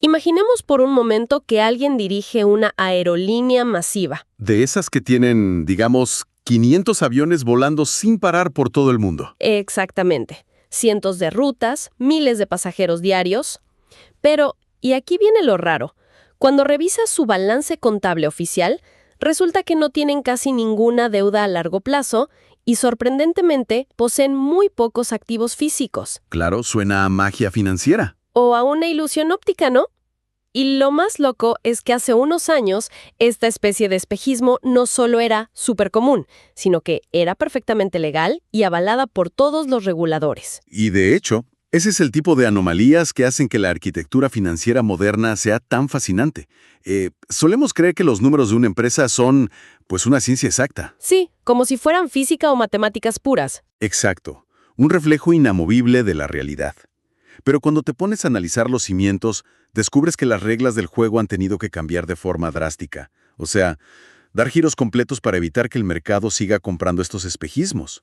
Imaginemos por un momento que alguien dirige una aerolínea masiva. De esas que tienen, digamos, 500 aviones volando sin parar por todo el mundo. Exactamente. Cientos de rutas, miles de pasajeros diarios. Pero, y aquí viene lo raro, cuando revisas su balance contable oficial, resulta que no tienen casi ninguna deuda a largo plazo y, sorprendentemente, poseen muy pocos activos físicos. Claro, suena a magia financiera. O a una ilusión óptica, ¿no? Y lo más loco es que hace unos años esta especie de espejismo no solo era súper común, sino que era perfectamente legal y avalada por todos los reguladores. Y de hecho, ese es el tipo de anomalías que hacen que la arquitectura financiera moderna sea tan fascinante. Solemos creer que los números de una empresa son, pues, una ciencia exacta. Sí, como si fueran física o matemáticas puras. Exacto, un reflejo inamovible de la realidad. Pero cuando te pones a analizar los cimientos, descubres que las reglas del juego han tenido que cambiar de forma drástica. O sea, dar giros completos para evitar que el mercado siga comprando estos espejismos.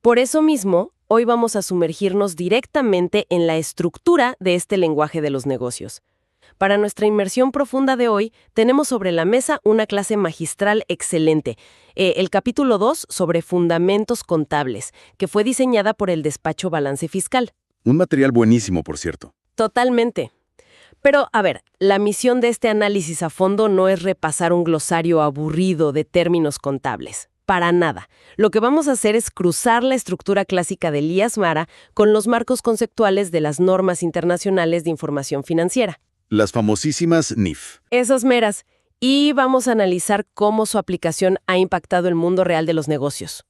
Por eso mismo, hoy vamos a sumergirnos directamente en la estructura de este lenguaje de los negocios. Para nuestra inmersión profunda de hoy, tenemos sobre la mesa una clase magistral excelente, el capítulo 2 sobre fundamentos contables, que fue diseñada por el despacho Balance Fiscal. Un material buenísimo, por cierto. Totalmente. Pero, a ver, la misión de este análisis a fondo no es repasar un glosario aburrido de términos contables. Para nada. Lo que vamos a hacer es cruzar la estructura clásica de IAS-MARA con los marcos conceptuales de las normas internacionales de información financiera. Las famosísimas NIF. Esas meras. Y vamos a analizar cómo su aplicación ha impactado el mundo real de los negocios.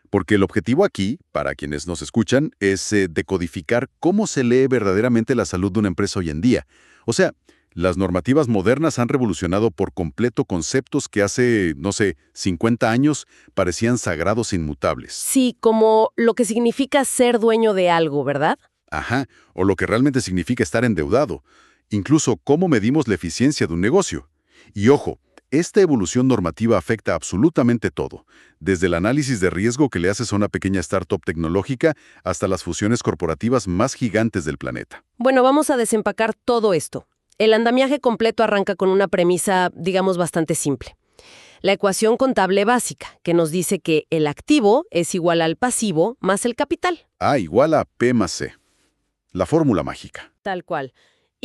Porque el objetivo aquí, para quienes nos escuchan, es decodificar cómo se lee verdaderamente la salud de una empresa hoy en día. O sea, las normativas modernas han revolucionado por completo conceptos que hace, no sé, 50 años parecían sagrados e inmutables. Sí, como lo que significa ser dueño de algo, ¿verdad? Ajá, o lo que realmente significa estar endeudado. Incluso cómo medimos la eficiencia de un negocio. Y ojo, esta evolución normativa afecta absolutamente todo, desde el análisis de riesgo que le haces a una pequeña startup tecnológica hasta las fusiones corporativas más gigantes del planeta. Bueno, vamos a desempacar todo esto. El andamiaje completo arranca con una premisa, digamos, bastante simple. La ecuación contable básica, que nos dice que el activo es igual al pasivo más el capital. A igual a P más C. La fórmula mágica. Tal cual.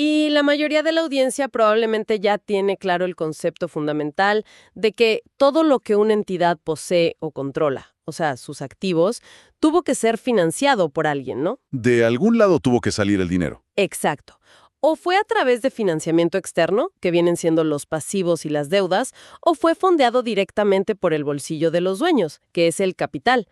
Y la mayoría de la audiencia probablemente ya tiene claro el concepto fundamental de que todo lo que una entidad posee o controla, o sea, sus activos, tuvo que ser financiado por alguien, ¿no? De algún lado tuvo que salir el dinero. Exacto. O fue a través de financiamiento externo, que vienen siendo los pasivos y las deudas, o fue fondeado directamente por el bolsillo de los dueños, que es el capital.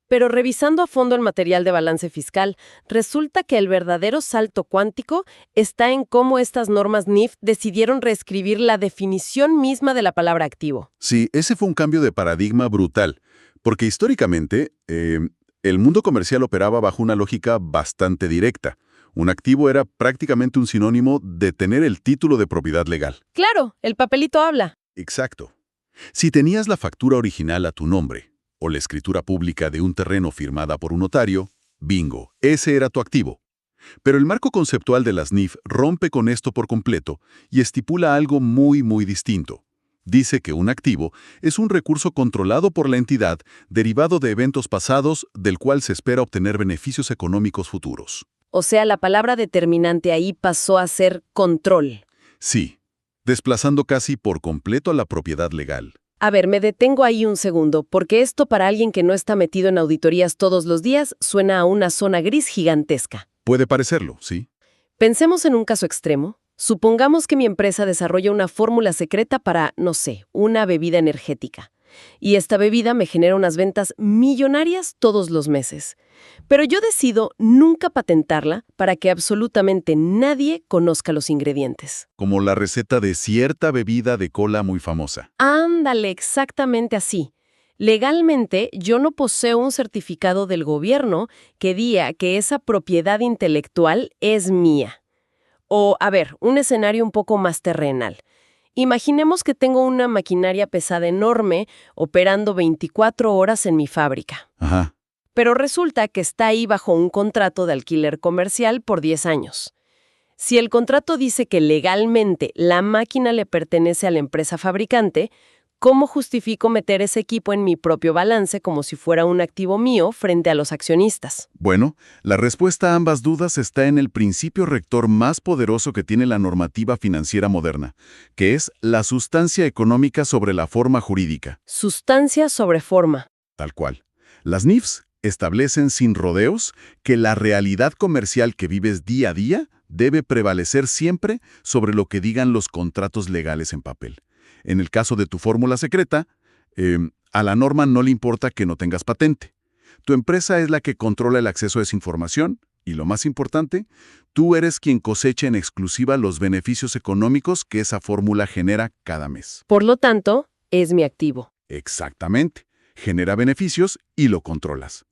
Pero revisando a fondo el material de balance fiscal, resulta que el verdadero salto cuántico está en cómo estas normas NIF decidieron reescribir la definición misma de la palabra activo. Sí, ese fue un cambio de paradigma brutal, porque históricamente el mundo comercial operaba bajo una lógica bastante directa. Un activo era prácticamente un sinónimo de tener el título de propiedad legal. Claro, el papelito habla. Exacto. Si tenías la factura original a tu nombre, o la escritura pública de un terreno firmada por un notario, bingo, ese era tu activo. Pero el marco conceptual de las NIF rompe con esto por completo y estipula algo muy distinto. Dice que un activo es un recurso controlado por la entidad derivado de eventos pasados del cual se espera obtener beneficios económicos futuros. O sea, la palabra determinante ahí pasó a ser control. Sí, desplazando casi por completo a la propiedad legal. A ver, me detengo ahí un segundo, porque esto para alguien que no está metido en auditorías todos los días suena a una zona gris gigantesca. Puede parecerlo, sí. Pensemos en un caso extremo. Supongamos que mi empresa desarrolla una fórmula secreta para, no sé, una bebida energética. Y esta bebida me genera unas ventas millonarias todos los meses. Pero yo decido nunca patentarla para que absolutamente nadie conozca los ingredientes. Como la receta de cierta bebida de cola muy famosa. Ándale, exactamente así. Legalmente, yo no poseo un certificado del gobierno que diga que esa propiedad intelectual es mía. O, a ver, un escenario un poco más terrenal. Imaginemos que tengo una maquinaria pesada enorme operando 24 horas en mi fábrica. Ajá. Pero resulta que está ahí bajo un contrato de alquiler comercial por 10 años. Si el contrato dice que legalmente la máquina le pertenece a la empresa fabricante, ¿cómo justifico meter ese equipo en mi propio balance como si fuera un activo mío frente a los accionistas? Bueno, la respuesta a ambas dudas está en el principio rector más poderoso que tiene la normativa financiera moderna, que es la sustancia económica sobre la forma jurídica. Sustancia sobre forma. Tal cual. Las NIFs establecen sin rodeos que la realidad comercial que vives día a día debe prevalecer siempre sobre lo que digan los contratos legales en papel. En el caso de tu fórmula secreta, a la norma no le importa que no tengas patente. Tu empresa es la que controla el acceso a esa información y, lo más importante, tú eres quien cosecha en exclusiva los beneficios económicos que esa fórmula genera cada mes. Por lo tanto, es mi activo. Exactamente. Genera beneficios y lo controlas.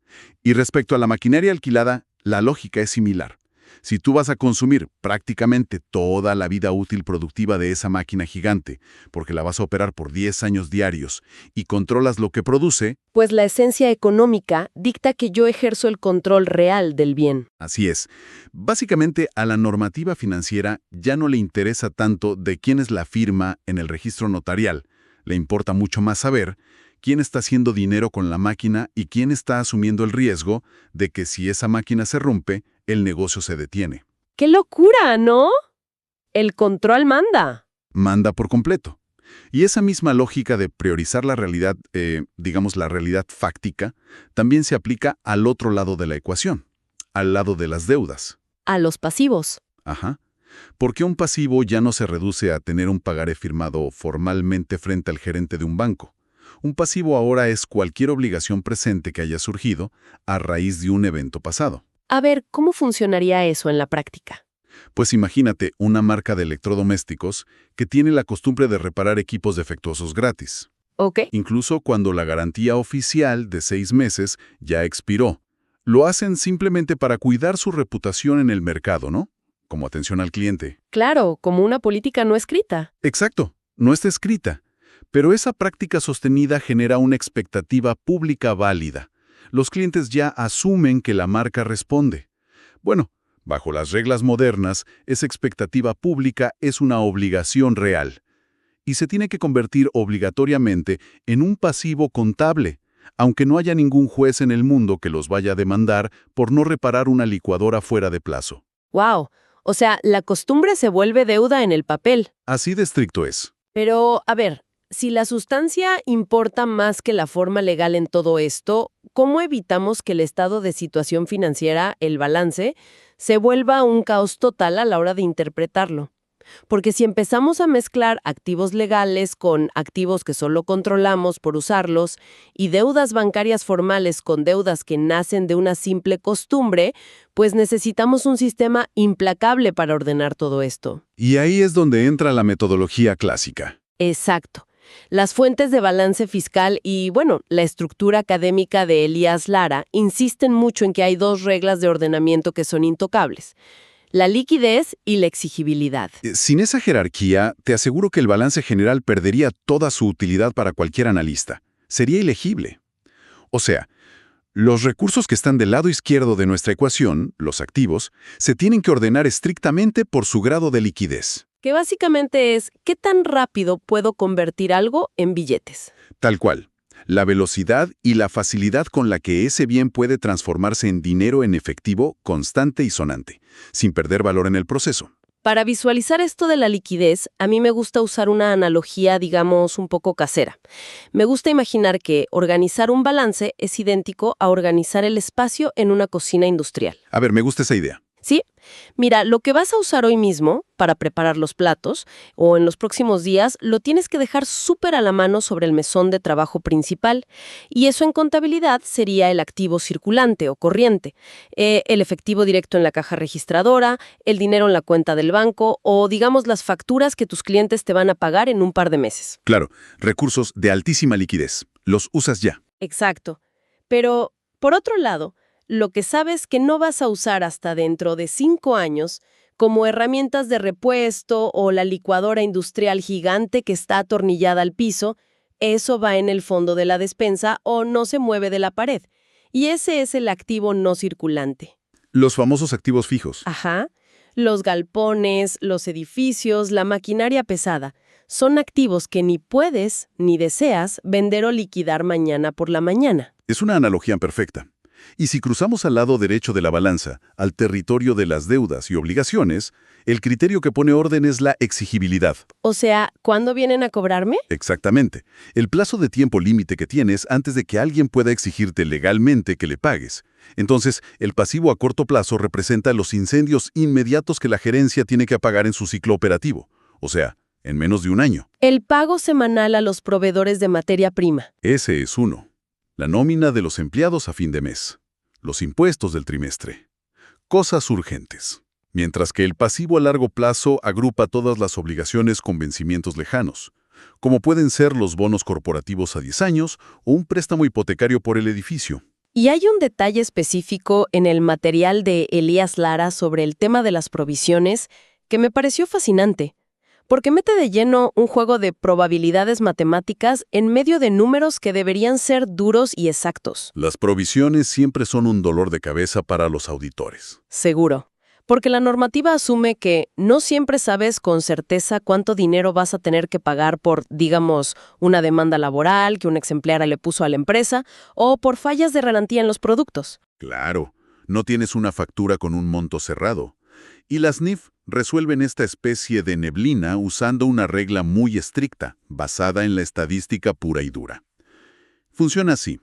Y respecto a la maquinaria alquilada, la lógica es similar. Si tú vas a consumir prácticamente toda la vida útil productiva de esa máquina gigante, porque la vas a operar por 10 años diarios y controlas lo que produce, Pues la esencia económica dicta que yo ejerzo el control real del bien. así es. Básicamente a la normativa financiera ya no le interesa tanto de quién es la firma en el registro notarial. Le importa mucho más saber quién está haciendo dinero con la máquina y quién está asumiendo el riesgo de que si esa máquina se rompe, el negocio se detiene. ¡Qué locura!, ¿no? El control manda. Manda por completo. Y esa misma lógica de priorizar la realidad, digamos la realidad fáctica, también se aplica al otro lado de la ecuación, al lado de las deudas. A los pasivos. Ajá. Porque un pasivo ya no se reduce a tener un pagaré firmado formalmente frente al gerente de un banco. Un pasivo ahora es cualquier obligación presente que haya surgido a raíz de un evento pasado. A ver, ¿cómo funcionaría eso en la práctica? Pues imagínate una marca de electrodomésticos que tiene la costumbre de reparar equipos defectuosos gratis, ¿Ok? incluso cuando la garantía oficial de 6 meses ya expiró. Lo hacen simplemente para cuidar su reputación en el mercado, ¿no? Como atención al cliente. Claro, como una política no escrita. Exacto, no está escrita. Pero esa práctica sostenida genera una expectativa pública válida. Los clientes ya asumen que la marca responde. Bueno, bajo las reglas modernas, esa expectativa pública es una obligación real. Y se tiene que convertir obligatoriamente en un pasivo contable, aunque no haya ningún juez en el mundo que los vaya a demandar por no reparar una licuadora fuera de plazo. ¡Wow! O sea, la costumbre se vuelve deuda en el papel. Así de estricto es. Pero, a ver, si la sustancia importa más que la forma legal en todo esto, ¿cómo evitamos que el estado de situación financiera, el balance, se vuelva un caos total a la hora de interpretarlo? Porque si empezamos a mezclar activos legales con activos que solo controlamos por usarlos y deudas bancarias formales con deudas que nacen de una simple costumbre, pues necesitamos un sistema implacable para ordenar todo esto. Y ahí es donde entra la metodología clásica. Exacto. Las fuentes de balance fiscal y, bueno, la estructura académica de Elías Lara insisten mucho en que hay dos reglas de ordenamiento que son intocables: la liquidez y la exigibilidad. Sin esa jerarquía, te aseguro que el balance general perdería toda su utilidad para cualquier analista. Sería ilegible. O sea, los recursos que están del lado izquierdo de nuestra ecuación, los activos, se tienen que ordenar estrictamente por su grado de liquidez. Que básicamente es ¿qué tan rápido puedo convertir algo en billetes? Tal cual. La velocidad y la facilidad con la que ese bien puede transformarse en dinero en efectivo constante y sonante, sin perder valor en el proceso. Para visualizar esto de la liquidez, a mí me gusta usar una analogía, digamos, un poco casera. Me gusta imaginar que organizar un balance es idéntico a organizar el espacio en una cocina industrial. A ver, me gusta esa idea. ¿Sí? Mira, lo que vas a usar hoy mismo para preparar los platos o en los próximos días lo tienes que dejar súper a la mano sobre el mesón de trabajo principal. Y eso en contabilidad sería el activo circulante o corriente, el efectivo directo en la caja registradora, el dinero en la cuenta del banco o, digamos, las facturas que tus clientes te van a pagar en un par de meses. Claro, recursos de altísima liquidez. Los usas ya. Exacto. Pero, por otro lado, lo que sabes que no vas a usar hasta dentro de 5 años, como herramientas de repuesto o la licuadora industrial gigante que está atornillada al piso, eso va en el fondo de la despensa o no se mueve de la pared. Y ese es el activo no circulante. Los famosos activos fijos. Ajá. Los galpones, los edificios, la maquinaria pesada, son activos que ni puedes ni deseas vender o liquidar mañana por la mañana. Es una analogía perfecta. Y si cruzamos al lado derecho de la balanza, al territorio de las deudas y obligaciones, el criterio que pone orden es la exigibilidad. O sea, ¿cuándo vienen a cobrarme? Exactamente. El plazo de tiempo límite que tienes antes de que alguien pueda exigirte legalmente que le pagues. Entonces, el pasivo a corto plazo representa los incendios inmediatos que la gerencia tiene que apagar en su ciclo operativo. O sea, en menos de un año. El pago semanal a los proveedores de materia prima. Ese es uno. La nómina de los empleados a fin de mes. Los impuestos del trimestre. Cosas urgentes. Mientras que el pasivo a largo plazo agrupa todas las obligaciones con vencimientos lejanos, como pueden ser los bonos corporativos a 10 años o un préstamo hipotecario por el edificio. Y hay un detalle específico en el material de Elías Lara sobre el tema de las provisiones que me pareció fascinante, porque mete de lleno un juego de probabilidades matemáticas en medio de números que deberían ser duros y exactos. Las provisiones siempre son un dolor de cabeza para los auditores. Seguro. Porque la normativa asume que no siempre sabes con certeza cuánto dinero vas a tener que pagar por, digamos, una demanda laboral que una ex empleada le puso a la empresa o por fallas de garantía en los productos. Claro, no tienes una factura con un monto cerrado. Y las NIF resuelven esta especie de neblina usando una regla muy estricta, basada en la estadística pura y dura. Funciona así.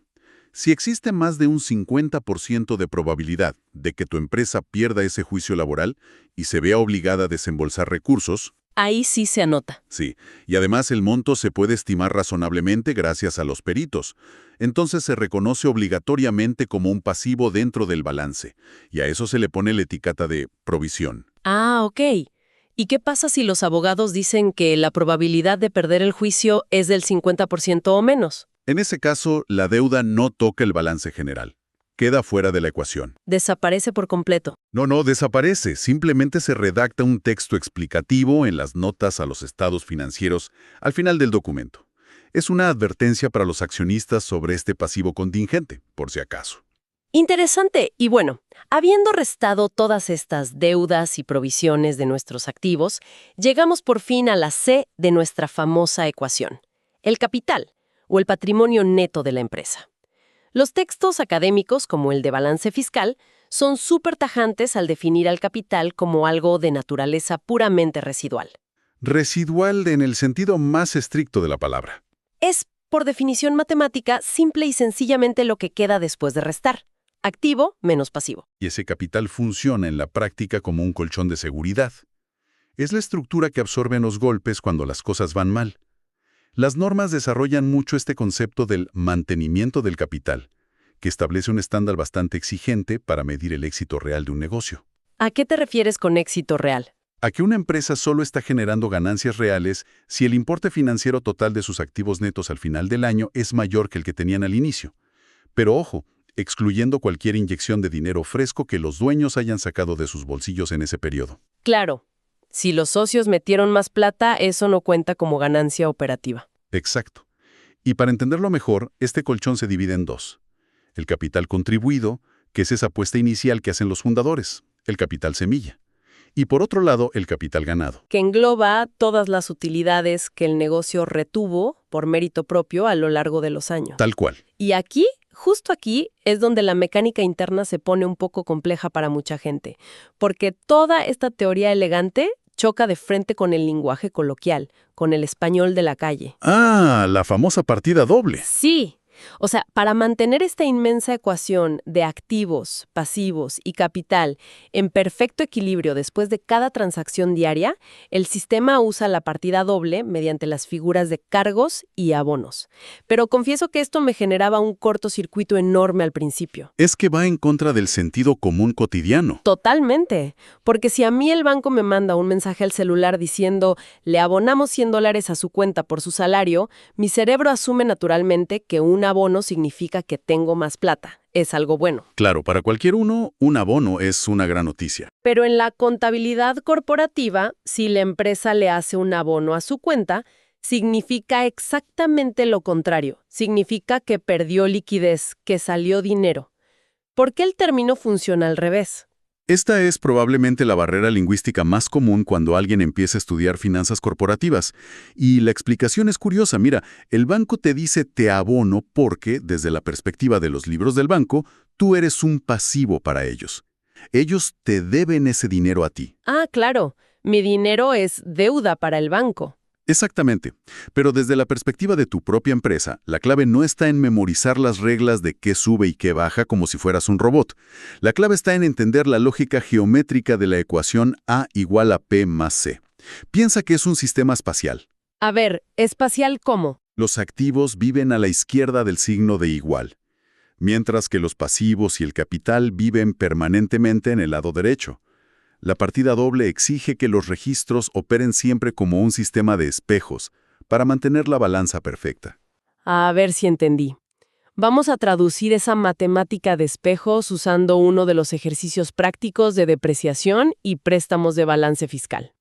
Si existe más de un 50% de probabilidad de que tu empresa pierda ese juicio laboral y se vea obligada a desembolsar recursos, ahí sí se anota. sí, y además el monto se puede estimar razonablemente gracias a los peritos, entonces se reconoce obligatoriamente como un pasivo dentro del balance, y a eso se le pone la etiqueta de provisión. Ah, ok. ¿Y qué pasa si los abogados dicen que la probabilidad de perder el juicio es del 50% o menos? En ese caso, la deuda no toca el balance general. Queda fuera de la ecuación. Desaparece por completo. No desaparece. Simplemente se redacta un texto explicativo en las notas a los estados financieros al final del documento. Es una advertencia para los accionistas sobre este pasivo contingente, por si acaso. Interesante. Y bueno, habiendo restado todas estas deudas y provisiones de nuestros activos, llegamos por fin a la C de nuestra famosa ecuación, el capital, o el patrimonio neto de la empresa. Los textos académicos, como el de balance fiscal, son súper tajantes al definir al capital como algo de naturaleza puramente residual. Residual en el sentido más estricto de la palabra. Es, por definición matemática, simple y sencillamente lo que queda después de restar. Activo menos pasivo. Y ese capital funciona en la práctica como un colchón de seguridad. Es la estructura que absorbe los golpes cuando las cosas van mal. Las normas desarrollan mucho este concepto del mantenimiento del capital, que establece un estándar bastante exigente para medir el éxito real de un negocio. ¿A qué te refieres con éxito real? A que una empresa solo está generando ganancias reales si el importe financiero total de sus activos netos al final del año es mayor que el que tenían al inicio. Pero ojo, excluyendo cualquier inyección de dinero fresco que los dueños hayan sacado de sus bolsillos en ese periodo. Claro. Si los socios metieron más plata, eso no cuenta como ganancia operativa. Exacto. Y para entenderlo mejor, este colchón se divide en dos. El capital contribuido, que es esa apuesta inicial que hacen los fundadores, el capital semilla. Y por otro lado, el capital ganado. Que engloba todas las utilidades que el negocio retuvo por mérito propio a lo largo de los años. Tal cual. Y aquí, justo aquí, es donde la mecánica interna se pone un poco compleja para mucha gente, porque toda esta teoría elegante choca de frente con el lenguaje coloquial, con el español de la calle. Ah, la famosa partida doble. Sí. O sea, para mantener esta inmensa ecuación de activos, pasivos y capital en perfecto equilibrio después de cada transacción diaria, el sistema usa la partida doble mediante las figuras de cargos y abonos. Pero confieso que esto me generaba un cortocircuito enorme al principio. Es que va en contra del sentido común cotidiano. Totalmente. Porque si a mí el banco me manda un mensaje al celular diciendo le abonamos $100 a su cuenta por su salario, mi cerebro asume naturalmente que un abono significa que tengo más plata. Es algo bueno. Claro, para cualquier uno, un abono es una gran noticia. Pero en la contabilidad corporativa, si la empresa le hace un abono a su cuenta, significa exactamente lo contrario. Significa que perdió liquidez, que salió dinero. ¿Por qué el término funciona al revés? Esta es probablemente la barrera lingüística más común cuando alguien empieza a estudiar finanzas corporativas. Y la explicación es curiosa. Mira, el banco te dice te abono porque, desde la perspectiva de los libros del banco, tú eres un pasivo para ellos. Ellos te deben ese dinero a ti. Ah, claro. Mi dinero es deuda para el banco. Exactamente. Pero desde la perspectiva de tu propia empresa, la clave no está en memorizar las reglas de qué sube y qué baja como si fueras un robot. La clave está en entender la lógica geométrica de la ecuación A igual a P más C. Piensa que es un sistema espacial. A ver, ¿espacial cómo? Los activos viven a la izquierda del signo de igual, mientras que los pasivos y el capital viven permanentemente en el lado derecho. La partida doble exige que los registros operen siempre como un sistema de espejos para mantener la balanza perfecta. A ver si entendí. Vamos a traducir esa matemática de espejos usando uno de los ejercicios prácticos de depreciación y préstamos de balance fiscal.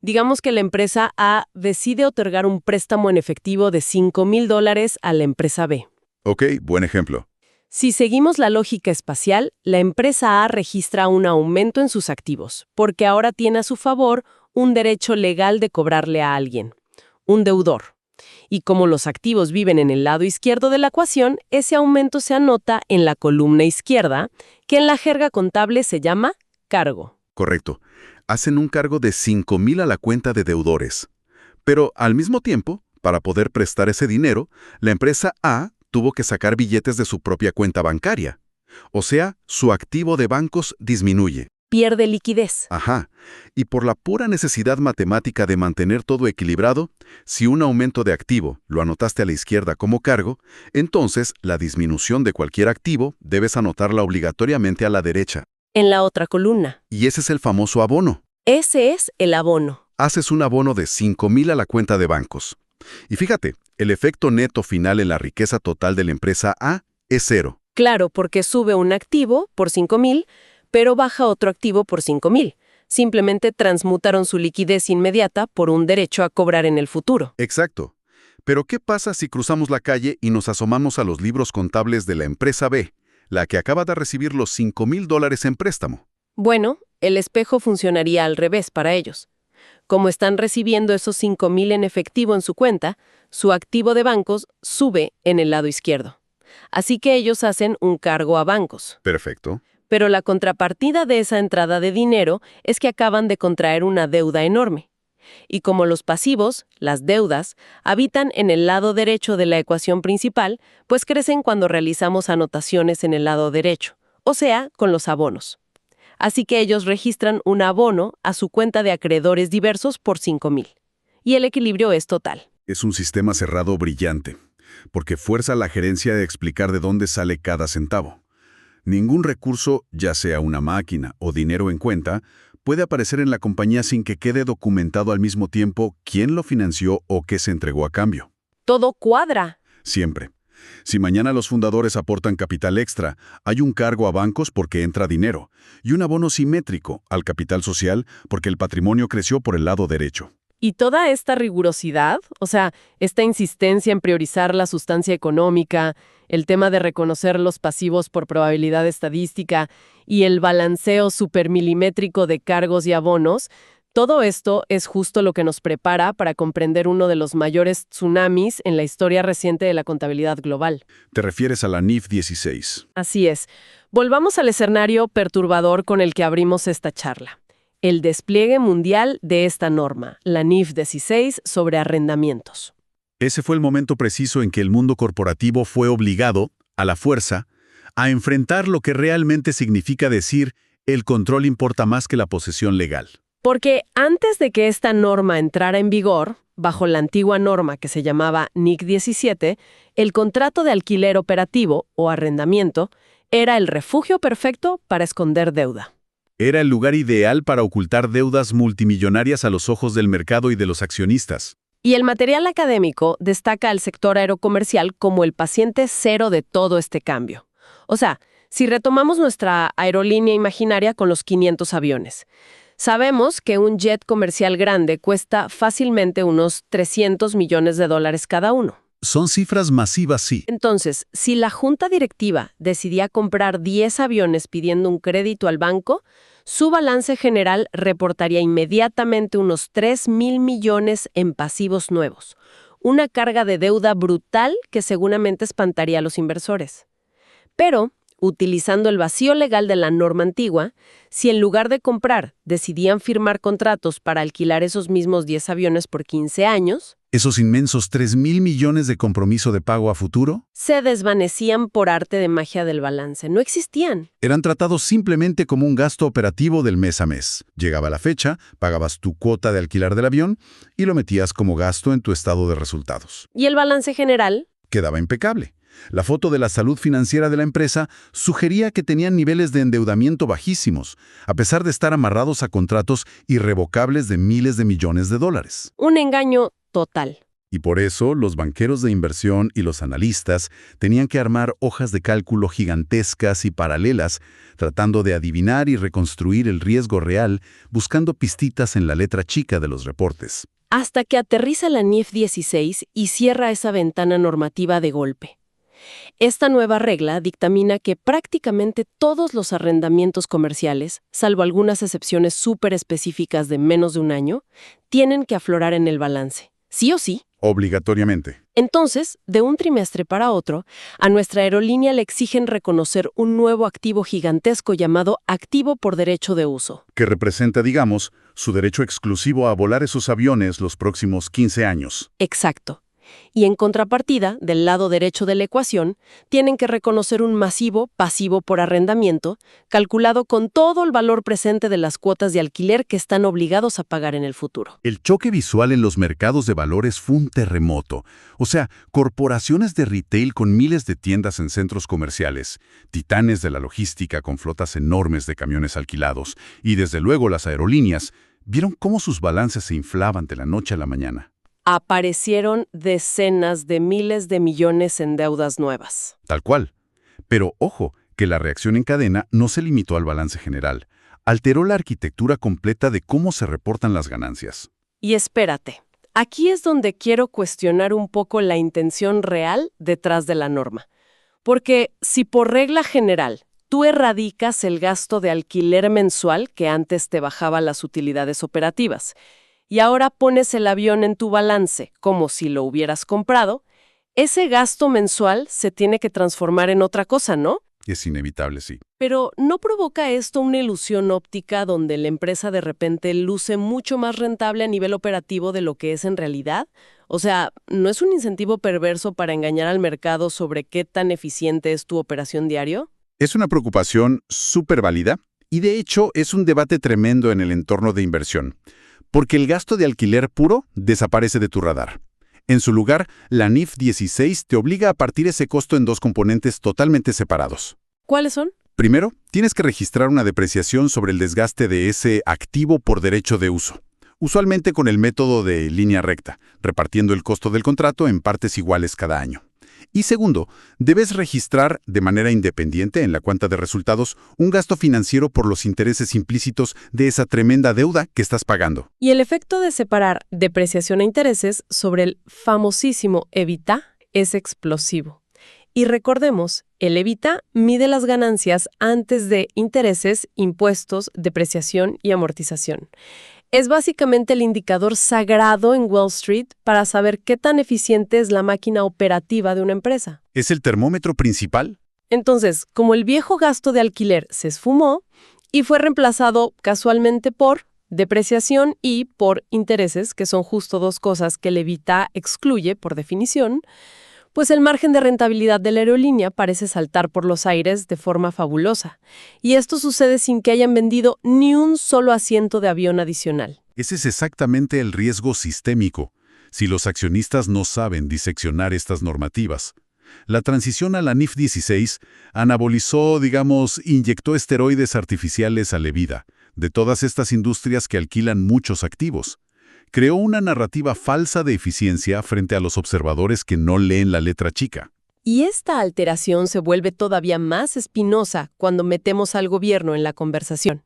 Digamos que la empresa A decide otorgar un préstamo en efectivo de $5,000 a la empresa B. Ok, buen ejemplo. Si seguimos la lógica espacial, la empresa A registra un aumento en sus activos, porque ahora tiene a su favor un derecho legal de cobrarle a alguien, un deudor. Y como los activos viven en el lado izquierdo de la ecuación, ese aumento se anota en la columna izquierda, que en la jerga contable se llama cargo. Correcto. Hacen un cargo de $5,000 a la cuenta de deudores. Pero al mismo tiempo, para poder prestar ese dinero, la empresa A tuvo que sacar billetes de su propia cuenta bancaria. O sea, su activo de bancos disminuye. Pierde liquidez. Ajá. Y por la pura necesidad matemática de mantener todo equilibrado, si un aumento de activo lo anotaste a la izquierda como cargo, entonces la disminución de cualquier activo debes anotarla obligatoriamente a la derecha. En la otra columna. Y ese es el famoso abono. Ese es el abono. Haces un abono de $5,000 a la cuenta de bancos. Y fíjate, el efecto neto final en la riqueza total de la empresa A es 0. Claro, porque sube un activo por 5,000, pero baja otro activo por 5,000. Simplemente transmutaron su liquidez inmediata por un derecho a cobrar en el futuro. Exacto. Pero ¿qué pasa si cruzamos la calle y nos asomamos a los libros contables de la empresa B, la que acaba de recibir los $5,000 en préstamo? Bueno, el espejo funcionaría al revés para ellos. Como están recibiendo esos 5,000 en efectivo en su cuenta, su activo de bancos sube en el lado izquierdo. Así que ellos hacen un cargo a bancos. Perfecto. Pero la contrapartida de esa entrada de dinero es que acaban de contraer una deuda enorme. Y como los pasivos, las deudas, habitan en el lado derecho de la ecuación principal, pues crecen cuando realizamos anotaciones en el lado derecho, o sea, con los abonos. Así que ellos registran un abono a su cuenta de acreedores diversos por 5,000. Y el equilibrio es total. Es un sistema cerrado brillante, porque fuerza a la gerencia de explicar de dónde sale cada centavo. Ningún recurso, ya sea una máquina o dinero en cuenta, puede aparecer en la compañía sin que quede documentado al mismo tiempo quién lo financió o qué se entregó a cambio. Todo cuadra. Siempre. Si mañana los fundadores aportan capital extra, hay un cargo a bancos porque entra dinero, y un abono simétrico al capital social porque el patrimonio creció por el lado derecho. Y toda esta rigurosidad, o sea, esta insistencia en priorizar la sustancia económica, el tema de reconocer los pasivos por probabilidad estadística y el balanceo supermilimétrico de cargos y abonos, todo esto es justo lo que nos prepara para comprender uno de los mayores tsunamis en la historia reciente de la contabilidad global. ¿Te refieres a la NIF 16? Así es. Volvamos al escenario perturbador con el que abrimos esta charla. El despliegue mundial de esta norma, la NIF 16 sobre arrendamientos. Ese fue el momento preciso en que el mundo corporativo fue obligado, a la fuerza, a enfrentar lo que realmente significa decir el control importa más que la posesión legal. Porque antes de que esta norma entrara en vigor, bajo la antigua norma que se llamaba NIC 17, el contrato de alquiler operativo o arrendamiento era el refugio perfecto para esconder deuda. Era el lugar ideal para ocultar deudas multimillonarias a los ojos del mercado y de los accionistas. Y el material académico destaca al sector aerocomercial como el paciente cero de todo este cambio. O sea, si retomamos nuestra aerolínea imaginaria con los 500 aviones, sabemos que un jet comercial grande cuesta fácilmente unos $300 millones cada uno. Son cifras masivas, sí. Entonces, si la junta directiva decidía comprar 10 aviones pidiendo un crédito al banco, su balance general reportaría inmediatamente unos 3.000 millones en pasivos nuevos. Una carga de deuda brutal que seguramente espantaría a los inversores. Pero, utilizando el vacío legal de la norma antigua, si en lugar de comprar decidían firmar contratos para alquilar esos mismos 10 aviones por 15 años, ¿Esos inmensos 3.000 millones de compromiso de pago a futuro? se desvanecían por arte de magia del balance. No existían. Eran tratados simplemente como un gasto operativo del mes a mes. Llegaba la fecha, pagabas tu cuota de alquilar del avión y lo metías como gasto en tu estado de resultados. ¿Y el balance general? Quedaba impecable. La foto de la salud financiera de la empresa sugería que tenían niveles de endeudamiento bajísimos, a pesar de estar amarrados a contratos irrevocables de miles de millones de dólares. Un engaño total. Y por eso los banqueros de inversión y los analistas tenían que armar hojas de cálculo gigantescas y paralelas, tratando de adivinar y reconstruir el riesgo real, buscando pistitas en la letra chica de los reportes. Hasta que aterriza la NIF 16 y cierra esa ventana normativa de golpe. Esta nueva regla dictamina que prácticamente todos los arrendamientos comerciales, salvo algunas excepciones súper específicas de menos de un año, tienen que aflorar en el balance. Sí o sí. Obligatoriamente. Entonces, de un trimestre para otro, a nuestra aerolínea le exigen reconocer un nuevo activo gigantesco llamado activo por derecho de uso. Que representa, digamos, su derecho exclusivo a volar esos aviones los próximos 15 años. Exacto. Y en contrapartida, del lado derecho de la ecuación, tienen que reconocer un masivo pasivo por arrendamiento, calculado con todo el valor presente de las cuotas de alquiler que están obligados a pagar en el futuro. El choque visual en los mercados de valores fue un terremoto. O sea, corporaciones de retail con miles de tiendas en centros comerciales, titanes de la logística con flotas enormes de camiones alquilados, y desde luego las aerolíneas, vieron cómo sus balances se inflaban de la noche a la mañana. Aparecieron decenas de miles de millones en deudas nuevas. Tal cual. Pero ojo, que la reacción en cadena no se limitó al balance general. Alteró la arquitectura completa de cómo se reportan las ganancias. Y espérate, aquí es donde quiero cuestionar un poco la intención real detrás de la norma. Porque si por regla general tú erradicas el gasto de alquiler mensual que antes te bajaba las utilidades operativas, y ahora pones el avión en tu balance como si lo hubieras comprado, ese gasto mensual se tiene que transformar en otra cosa, ¿no? Es inevitable, sí. Pero ¿no provoca esto una ilusión óptica donde la empresa de repente luce mucho más rentable a nivel operativo de lo que es en realidad? O sea, ¿no es un incentivo perverso para engañar al mercado sobre qué tan eficiente es tu operación diario? Es una preocupación súper válida y de hecho es un debate tremendo en el entorno de inversión. Porque el gasto de alquiler puro desaparece de tu radar. En su lugar, la NIF 16 te obliga a partir ese costo en dos componentes totalmente separados. ¿Cuáles son? Primero, tienes que registrar una depreciación sobre el desgaste de ese activo por derecho de uso, usualmente con el método de línea recta, repartiendo el costo del contrato en partes iguales cada año. Y segundo, debes registrar de manera independiente en la cuenta de resultados un gasto financiero por los intereses implícitos de esa tremenda deuda que estás pagando. Y el efecto de separar depreciación e intereses sobre el famosísimo EBITDA es explosivo. Y recordemos, el EBITDA mide las ganancias antes de intereses, impuestos, depreciación y amortización. Es básicamente el indicador sagrado en Wall Street para saber qué tan eficiente es la máquina operativa de una empresa. ¿Es el termómetro principal? Entonces, como el viejo gasto de alquiler se esfumó y fue reemplazado casualmente por depreciación y por intereses, que son justo dos cosas que el EBITDA excluye por definición, pues el margen de rentabilidad de la aerolínea parece saltar por los aires de forma fabulosa. Y esto sucede sin que hayan vendido ni un solo asiento de avión adicional. Ese es exactamente el riesgo sistémico, si los accionistas no saben diseccionar estas normativas. La transición a la NIF 16 anabolizó, inyectó esteroides artificiales a la vida de todas estas industrias que alquilan muchos activos. Creó una narrativa falsa de eficiencia frente a los observadores que no leen la letra chica. Y esta alteración se vuelve todavía más espinosa cuando metemos al gobierno en la conversación.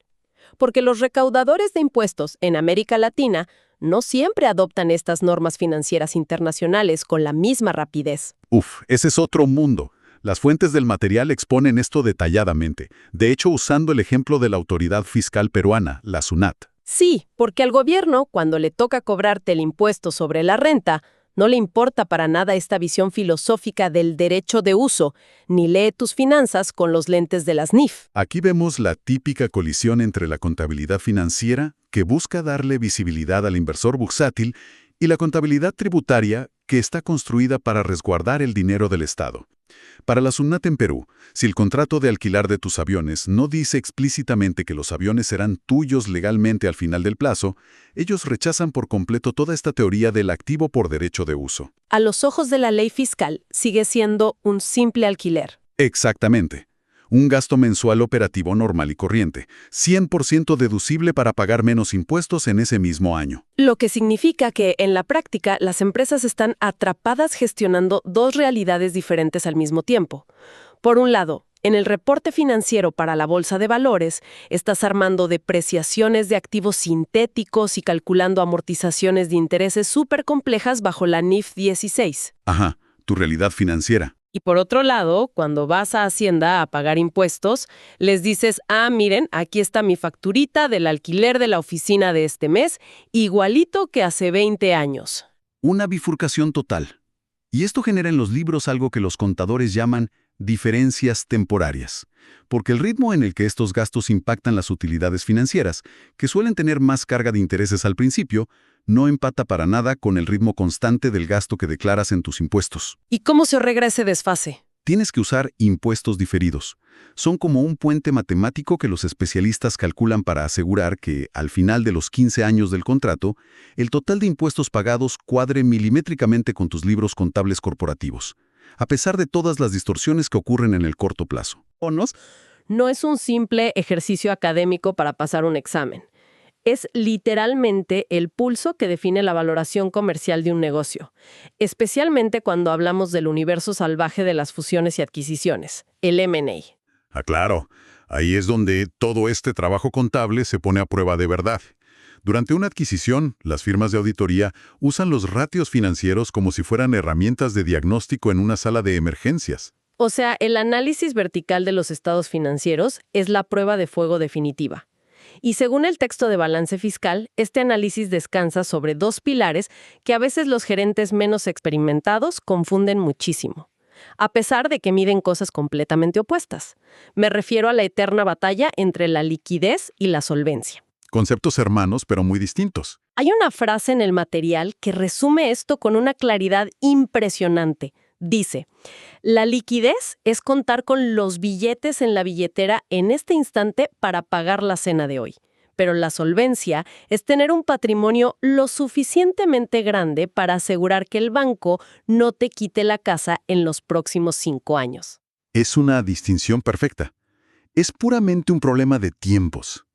Porque los recaudadores de impuestos en América Latina no siempre adoptan estas normas financieras internacionales con la misma rapidez. Ese es otro mundo. Las fuentes del material exponen esto detalladamente, de hecho usando el ejemplo de la autoridad fiscal peruana, la SUNAT. Sí, porque al gobierno, cuando le toca cobrarte el impuesto sobre la renta, no le importa para nada esta visión filosófica del derecho de uso, ni lee tus finanzas con los lentes de las NIF. Aquí vemos la típica colisión entre la contabilidad financiera, que busca darle visibilidad al inversor bursátil, y la contabilidad tributaria, que está construida para resguardar el dinero del Estado. Para la SUNAT en Perú, si el contrato de alquilar de tus aviones no dice explícitamente que los aviones serán tuyos legalmente al final del plazo, ellos rechazan por completo toda esta teoría del activo por derecho de uso. A los ojos de la ley fiscal, sigue siendo un simple alquiler. Exactamente. Un gasto mensual operativo normal y corriente, 100% deducible para pagar menos impuestos en ese mismo año. Lo que significa que, en la práctica, las empresas están atrapadas gestionando dos realidades diferentes al mismo tiempo. Por un lado, en el reporte financiero para la bolsa de valores, estás armando depreciaciones de activos sintéticos y calculando amortizaciones de intereses súper complejas bajo la NIF 16. Ajá, tu realidad financiera. Y por otro lado, cuando vas a Hacienda a pagar impuestos, les dices, miren, aquí está mi facturita del alquiler de la oficina de este mes, igualito que hace 20 años. Una bifurcación total. Y esto genera en los libros algo que los contadores llaman diferencias temporarias, porque el ritmo en el que estos gastos impactan las utilidades financieras, que suelen tener más carga de intereses al principio, no empata para nada con el ritmo constante del gasto que declaras en tus impuestos. ¿Y cómo se arregla ese desfase? Tienes que usar impuestos diferidos. Son como un puente matemático que los especialistas calculan para asegurar que, al final de los 15 años del contrato, el total de impuestos pagados cuadre milimétricamente con tus libros contables corporativos, a pesar de todas las distorsiones que ocurren en el corto plazo. No es un simple ejercicio académico para pasar un examen. Es literalmente el pulso que define la valoración comercial de un negocio, especialmente cuando hablamos del universo salvaje de las fusiones y adquisiciones, el M&A. Claro. Ahí es donde todo este trabajo contable se pone a prueba de verdad. Durante una adquisición, las firmas de auditoría usan los ratios financieros como si fueran herramientas de diagnóstico en una sala de emergencias. O sea, el análisis vertical de los estados financieros es la prueba de fuego definitiva. Y según el texto de balance fiscal, este análisis descansa sobre dos pilares que a veces los gerentes menos experimentados confunden muchísimo, a pesar de que miden cosas completamente opuestas. Me refiero a la eterna batalla entre la liquidez y la solvencia. Conceptos hermanos, pero muy distintos. Hay una frase en el material que resume esto con una claridad impresionante. Dice, la liquidez es contar con los billetes en la billetera en este instante para pagar la cena de hoy. Pero la solvencia es tener un patrimonio lo suficientemente grande para asegurar que el banco no te quite la casa en los próximos 5 años. Es una distinción perfecta. Es puramente un problema de tiempos.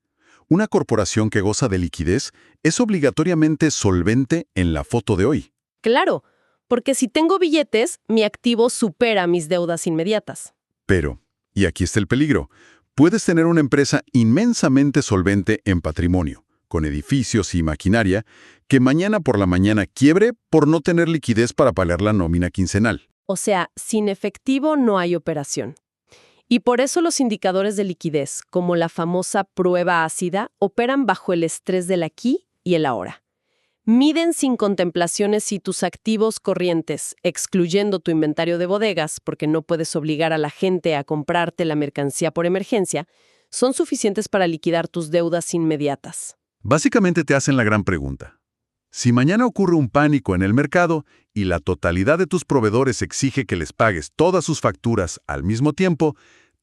Una corporación que goza de liquidez es obligatoriamente solvente en la foto de hoy. Claro, porque si tengo billetes, mi activo supera mis deudas inmediatas. Pero, y aquí está el peligro, puedes tener una empresa inmensamente solvente en patrimonio, con edificios y maquinaria, que mañana por la mañana quiebre por no tener liquidez para pagar la nómina quincenal. O sea, sin efectivo no hay operación. Y por eso los indicadores de liquidez, como la famosa prueba ácida, operan bajo el estrés del aquí y el ahora. Miden sin contemplaciones si tus activos corrientes, excluyendo tu inventario de bodegas, porque no puedes obligar a la gente a comprarte la mercancía por emergencia, son suficientes para liquidar tus deudas inmediatas. Básicamente te hacen la gran pregunta. Si mañana ocurre un pánico en el mercado y la totalidad de tus proveedores exige que les pagues todas sus facturas al mismo tiempo,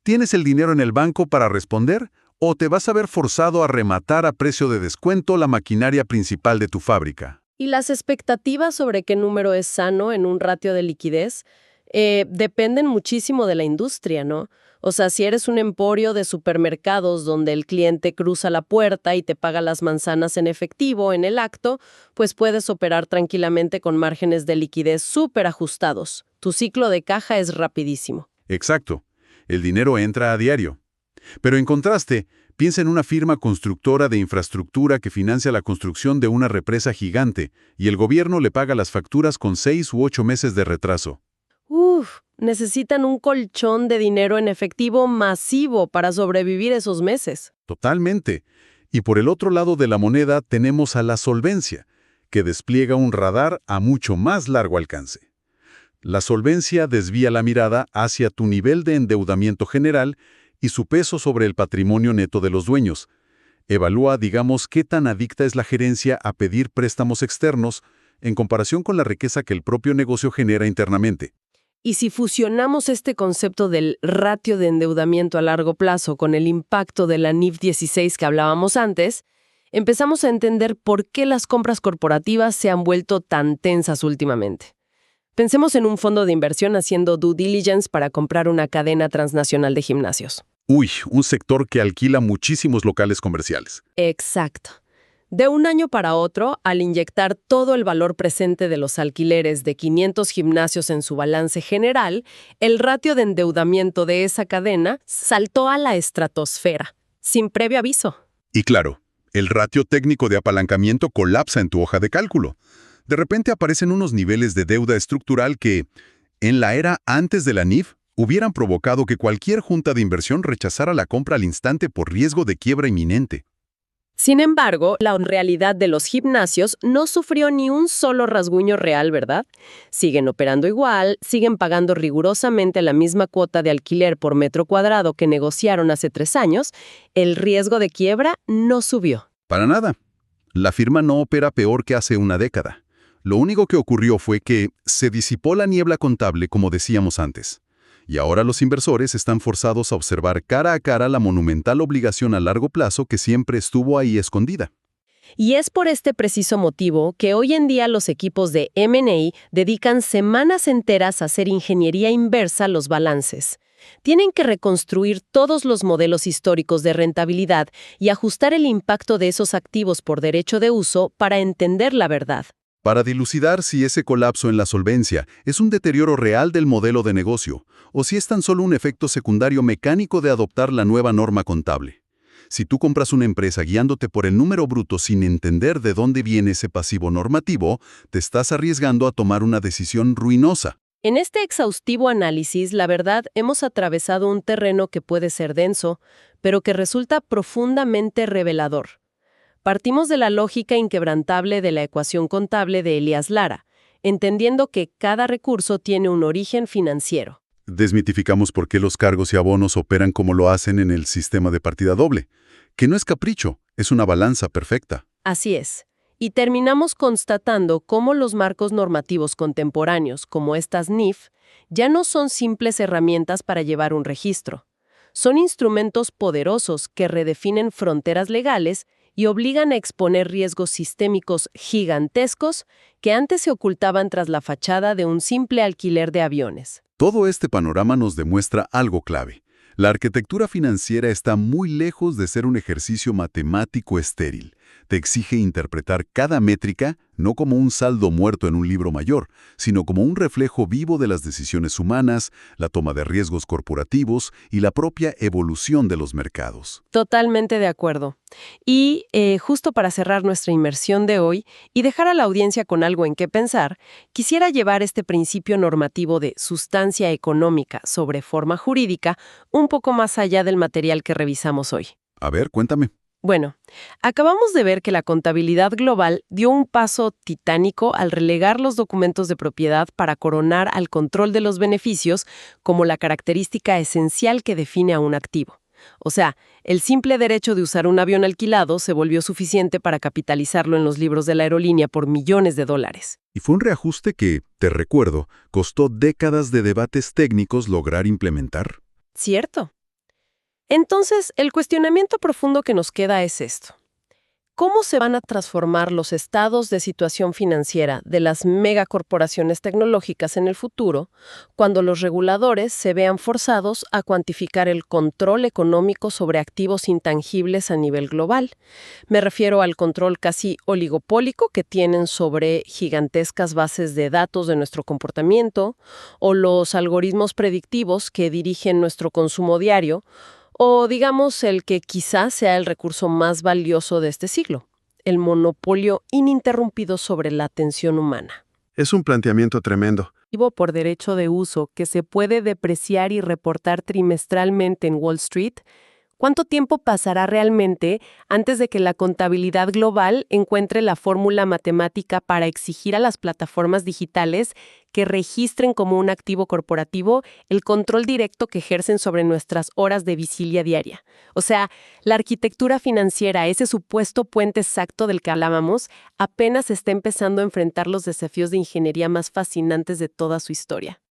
¿tienes el dinero en el banco para responder? ¿O te vas a ver forzado a rematar a precio de descuento la maquinaria principal de tu fábrica? Y las expectativas sobre qué número es sano en un ratio de liquidez dependen muchísimo de la industria, ¿no? O sea, si eres un emporio de supermercados donde el cliente cruza la puerta y te paga las manzanas en efectivo en el acto, pues puedes operar tranquilamente con márgenes de liquidez súper ajustados. Tu ciclo de caja es rapidísimo. Exacto. El dinero entra a diario. Pero en contraste, piensa en una firma constructora de infraestructura que financia la construcción de una represa gigante y el gobierno le paga las facturas con 6 u 8 meses de retraso. Necesitan un colchón de dinero en efectivo masivo para sobrevivir esos meses. Totalmente. Y por el otro lado de la moneda tenemos a la solvencia, que despliega un radar a mucho más largo alcance. La solvencia desvía la mirada hacia tu nivel de endeudamiento general y su peso sobre el patrimonio neto de los dueños. Evalúa, digamos, qué tan adicta es la gerencia a pedir préstamos externos en comparación con la riqueza que el propio negocio genera internamente. Y si fusionamos este concepto del ratio de endeudamiento a largo plazo con el impacto de la NIF 16 que hablábamos antes, empezamos a entender por qué las compras corporativas se han vuelto tan tensas últimamente. Pensemos en un fondo de inversión haciendo due diligence para comprar una cadena transnacional de gimnasios. Un sector que alquila muchísimos locales comerciales. Exacto. De un año para otro, al inyectar todo el valor presente de los alquileres de 500 gimnasios en su balance general, el ratio de endeudamiento de esa cadena saltó a la estratosfera, sin previo aviso. Y claro, el ratio técnico de apalancamiento colapsa en tu hoja de cálculo. De repente aparecen unos niveles de deuda estructural que, en la era antes de la NIF, hubieran provocado que cualquier junta de inversión rechazara la compra al instante por riesgo de quiebra inminente. Sin embargo, la realidad de los gimnasios no sufrió ni un solo rasguño real, ¿verdad? Siguen operando igual, siguen pagando rigurosamente la misma cuota de alquiler por metro cuadrado que negociaron hace 3 años. El riesgo de quiebra no subió. Para nada. La firma no opera peor que hace una década. Lo único que ocurrió fue que se disipó la niebla contable, como decíamos antes. Y ahora los inversores están forzados a observar cara a cara la monumental obligación a largo plazo que siempre estuvo ahí escondida. Y es por este preciso motivo que hoy en día los equipos de M&A dedican semanas enteras a hacer ingeniería inversa a los balances. Tienen que reconstruir todos los modelos históricos de rentabilidad y ajustar el impacto de esos activos por derecho de uso para entender la verdad. Para dilucidar si ese colapso en la solvencia es un deterioro real del modelo de negocio, o si es tan solo un efecto secundario mecánico de adoptar la nueva norma contable. Si tú compras una empresa guiándote por el número bruto sin entender de dónde viene ese pasivo normativo, te estás arriesgando a tomar una decisión ruinosa. En este exhaustivo análisis, la verdad, hemos atravesado un terreno que puede ser denso, pero que resulta profundamente revelador. Partimos de la lógica inquebrantable de la ecuación contable de Elías Lara, entendiendo que cada recurso tiene un origen financiero. Desmitificamos por qué los cargos y abonos operan como lo hacen en el sistema de partida doble, que no es capricho, es una balanza perfecta. Así es. Y terminamos constatando cómo los marcos normativos contemporáneos, como estas NIF, ya no son simples herramientas para llevar un registro. Son instrumentos poderosos que redefinen fronteras legales y obligan a exponer riesgos sistémicos gigantescos que antes se ocultaban tras la fachada de un simple alquiler de aviones. Todo este panorama nos demuestra algo clave. La arquitectura financiera está muy lejos de ser un ejercicio matemático estéril. Te exige interpretar cada métrica no como un saldo muerto en un libro mayor, sino como un reflejo vivo de las decisiones humanas, la toma de riesgos corporativos y la propia evolución de los mercados. Totalmente de acuerdo. Y justo para cerrar nuestra inmersión de hoy y dejar a la audiencia con algo en qué pensar, quisiera llevar este principio normativo de sustancia económica sobre forma jurídica un poco más allá del material que revisamos hoy. A ver, cuéntame. Bueno, acabamos de ver que la contabilidad global dio un paso titánico al relegar los documentos de propiedad para coronar al control de los beneficios como la característica esencial que define a un activo. O sea, el simple derecho de usar un avión alquilado se volvió suficiente para capitalizarlo en los libros de la aerolínea por millones de dólares. Y fue un reajuste que, te recuerdo, costó décadas de debates técnicos lograr implementar. ¿Cierto? Entonces, el cuestionamiento profundo que nos queda es esto. ¿Cómo se van a transformar los estados de situación financiera de las megacorporaciones tecnológicas en el futuro cuando los reguladores se vean forzados a cuantificar el control económico sobre activos intangibles a nivel global? Me refiero al control casi oligopólico que tienen sobre gigantescas bases de datos de nuestro comportamiento o los algoritmos predictivos que dirigen nuestro consumo diario, O digamos el que quizás sea el recurso más valioso de este siglo, el monopolio ininterrumpido sobre la atención humana. Es un planteamiento tremendo. Por derecho de uso que se puede depreciar y reportar trimestralmente en Wall Street, ¿cuánto tiempo pasará realmente antes de que la contabilidad global encuentre la fórmula matemática para exigir a las plataformas digitales que registren como un activo corporativo el control directo que ejercen sobre nuestras horas de vigilia diaria? O sea, la arquitectura financiera, ese supuesto puente exacto del que hablábamos, apenas está empezando a enfrentar los desafíos de ingeniería más fascinantes de toda su historia.